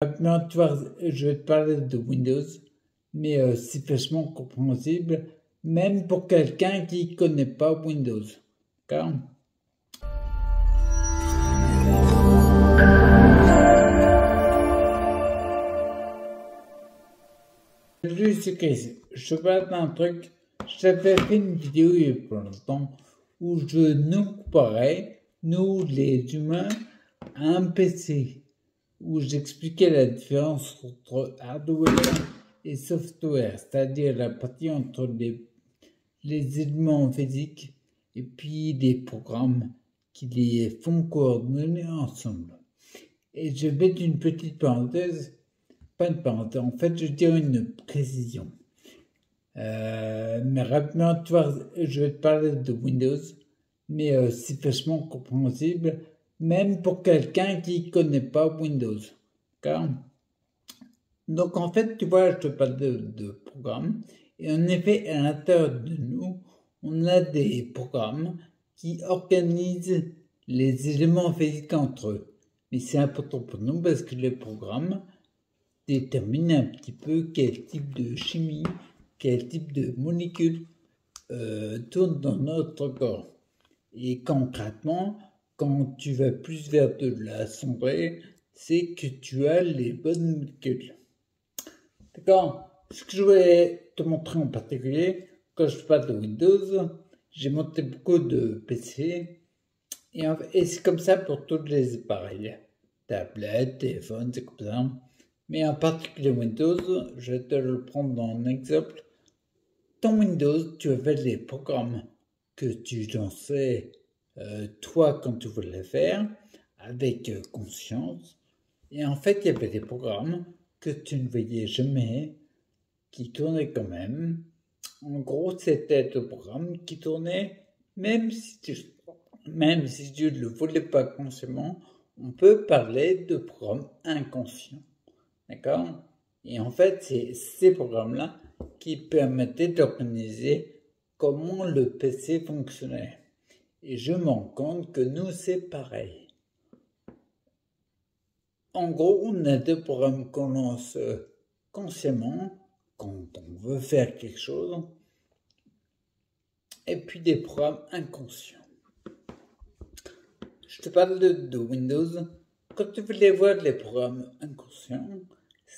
Maintenant, tu vois, je vais te parler de Windows, mais c'est vachement compréhensible, même pour quelqu'un qui ne connaît pas Windows. D'accord? Salut, c'est Chris. Je te parle d'un truc. Je t'avais fait une vidéo il y a pas longtemps où je nous comparais, nous les humains, à un PC, où j'expliquais la différence entre hardware et software, c'est-à-dire la partie entre les éléments physiques et puis les programmes qui les font coordonner ensemble. Et je vais mettre une petite parenthèse, pas une parenthèse, en fait je dirais une précision. Mais rapidement, tu vois, je vais te parler de Windows, mais c'est vachement compréhensible, même pour quelqu'un qui ne connaît pas Windows. D'accord? Donc en fait, tu vois, je te parle de programmes, et en effet, à l'intérieur de nous, on a des programmes qui organisent les éléments physiques entre eux. Mais c'est important pour nous parce que les programmes déterminent un petit peu quel type de chimie, quel type de molécules tournent dans notre corps. Et concrètement, quand tu vas plus vers de la sombrée, c'est que tu as les bonnes molécules. D'accord? Ce que je voulais te montrer en particulier, quand je parle de Windows, j'ai monté beaucoup de PC et c'est comme ça pour tous les appareils. Tablettes, téléphones, c'est comme ça. Mais en particulier Windows, je vais te le prendre en exemple. Dans Windows, tu avais les programmes que tu lançais toi quand tu voulais faire, avec conscience. Et en fait, il y avait des programmes que tu ne voyais jamais, qui tournaient quand même. En gros, c'était des programmes qui tournaient même si tu ne le voulais pas consciemment. On peut parler de programmes inconscients. D'accord? Et en fait, c'est ces programmes-là qui permettaient d'organiser comment le PC fonctionnait. Et je me rends compte que nous, c'est pareil. En gros, on a deux programmes qu'on lance consciemment quand on veut faire quelque chose, et puis des programmes inconscients. Je te parle de Windows. Quand tu voulais voir les programmes inconscients,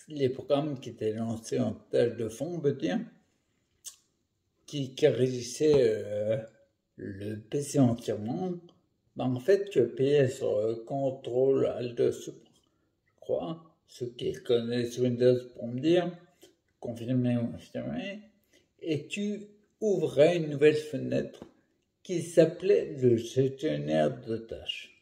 les programmes qui étaient lancés en tâche de fond, on peut dire, qui régissaient le PC entièrement, ben en fait, tu appuyais sur CTRL ALT SUP, je crois. Ceux qui connaissent Windows pour me dire, confirmer ou infirmer, et tu ouvrais une nouvelle fenêtre qui s'appelait le gestionnaire de tâches.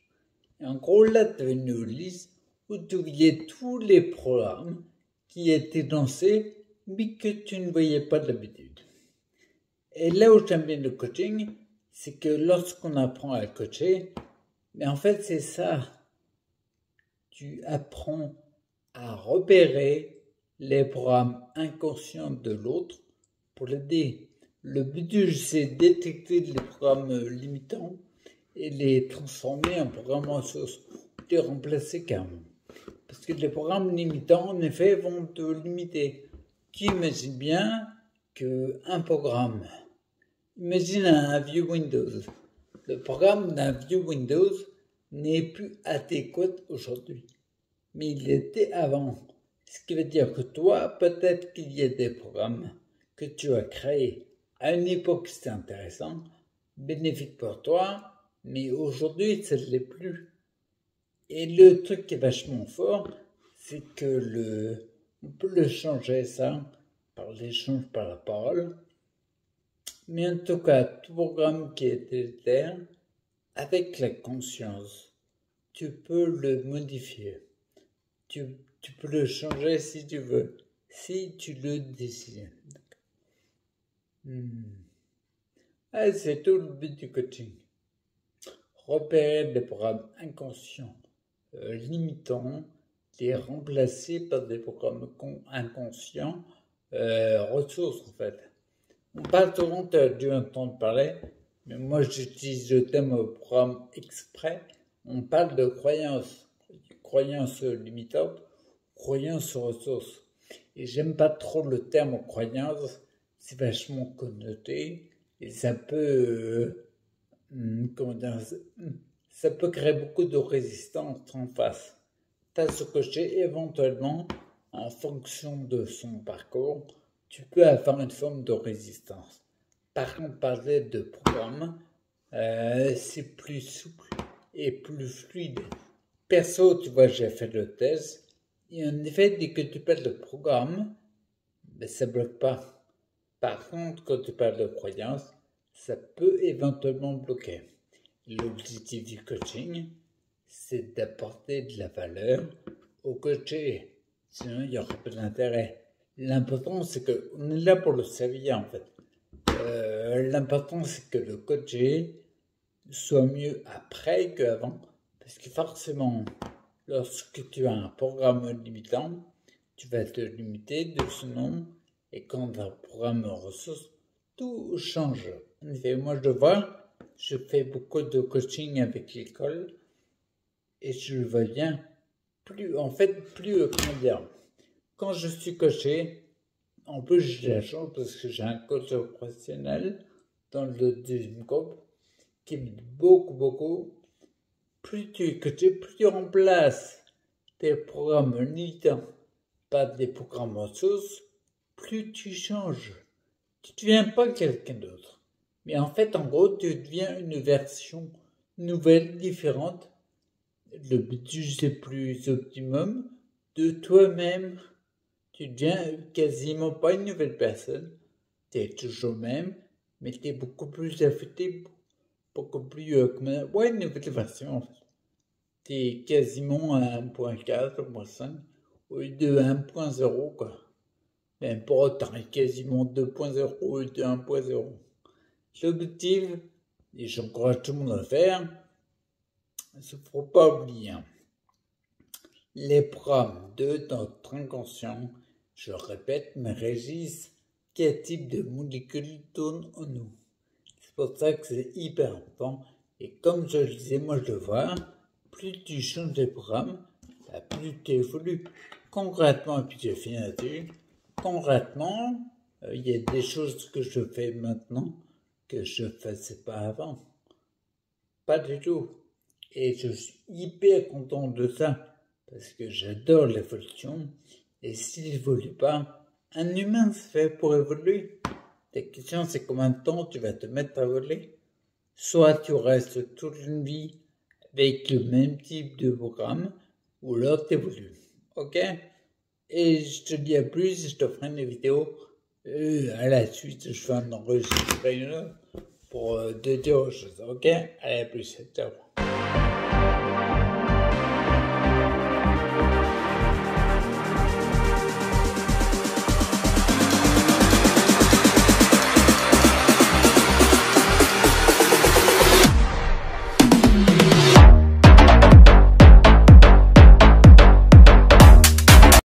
Et en gros, là, tu avais une liste où tu voyais tous les programmes qui étaient lancés, mais que tu ne voyais pas d'habitude. Et là où j'aime bien le coaching, c'est que lorsqu'on apprend à coacher, mais en fait, c'est ça. Tu apprends à repérer les programmes inconscients de l'autre pour l'aider. Le but du jeu, c'est détecter les programmes limitants et les transformer en programmes en source, les remplacer carrément. Parce que les programmes limitants, en effet, vont te limiter. Tu imagines bien qu'un programme, imagine un vieux Windows. Le programme d'un vieux Windows n'est plus adéquat aujourd'hui, mais il l'était avant. Ce qui veut dire que toi, peut-être qu'il y a des programmes que tu as créés à une époque, c'était intéressant, bénéfique pour toi, mais aujourd'hui, ça ne l'est plus. Et le truc qui est vachement fort, c'est que on peut le changer, ça, par l'échange par la parole. Mais en tout cas, tout programme qui est délétère, avec la conscience, tu peux le modifier. Tu peux le changer si tu veux, si tu le décides. C'est tout le but du coaching. Repérer des programmes inconscients, limitants, les remplacer par des programmes inconscients, ressources en fait. On parle souvent, tu as dû entendre parler, mais moi j'utilise le terme programme exprès. On parle de croyances limitantes, croyance aux ressources. Et j'aime pas trop le terme croyance, c'est vachement connoté et ça peut, comment dire, ça peut créer beaucoup de résistance en face. T'as ce cocher, éventuellement, en fonction de son parcours, tu peux avoir une forme de résistance. Par contre, parler de programme, c'est plus souple et plus fluide. Perso, tu vois, j'ai fait le test. Et en effet, dès que tu parles de programme, ben, ça bloque pas. Par contre, quand tu parles de croyance, ça peut éventuellement bloquer. L'objectif du coaching, c'est d'apporter de la valeur au coaché. Sinon, il n'y aura pas d'intérêt. L'important, c'est qu'on est là pour le servir, en fait. L'important, c'est que le coaché soit mieux après qu'avant. Parce que forcément, lorsque tu as un programme limitant, tu vas te limiter de ce nom. Et quand tu as un programme ressources, tout change. En effet, moi, je le vois, je fais beaucoup de coaching avec l'école. Et je le vois bien. Comment dire, quand je suis coaché, en plus, j'ai la chance parce que j'ai un coach professionnel dans le deuxième groupe qui m'aide beaucoup. Plus tu es coaché, plus tu remplaces tes programmes limitants par des programmes ressources, plus tu changes. Tu ne deviens pas quelqu'un d'autre. Mais en fait, en gros, tu deviens une version nouvelle, différente. Le but, c'est plus optimum de toi-même. Tu deviens quasiment pas une nouvelle personne. Tu es toujours le même, mais tu es beaucoup plus affûté, beaucoup plus, une nouvelle version en fait. Tu es quasiment à 1.4, 1.5, au lieu de 1.0 quoi. Même pas autant, quasiment 2.0 au lieu de 1.0. L'objectif, et j'encourage tout le monde à le faire, il ne faut pas oublier. Les programmes de notre inconscient, je le répète, me régissent quel type de molécules tournent en nous. C'est pour ça que c'est hyper important. Et comme je le disais, moi je le vois, plus tu changes de programme, plus tu évolues. Concrètement, et puis j'ai fini là-dessus, concrètement, il y a des choses que je fais maintenant que je ne faisais pas avant. Pas du tout. Et je suis hyper content de ça, parce que j'adore l'évolution. Et s'il n'évolue pas, un humain se fait pour évoluer. La question, c'est combien de temps tu vas te mettre à évoluer. Soit tu restes toute une vie avec le même type de programme, ou alors tu évolues. Ok? Et je te dis à plus, je te ferai une vidéo. À la suite, je fais un enregistrement pour te dire autre chose. Ok? Allez, à plus. Ciao.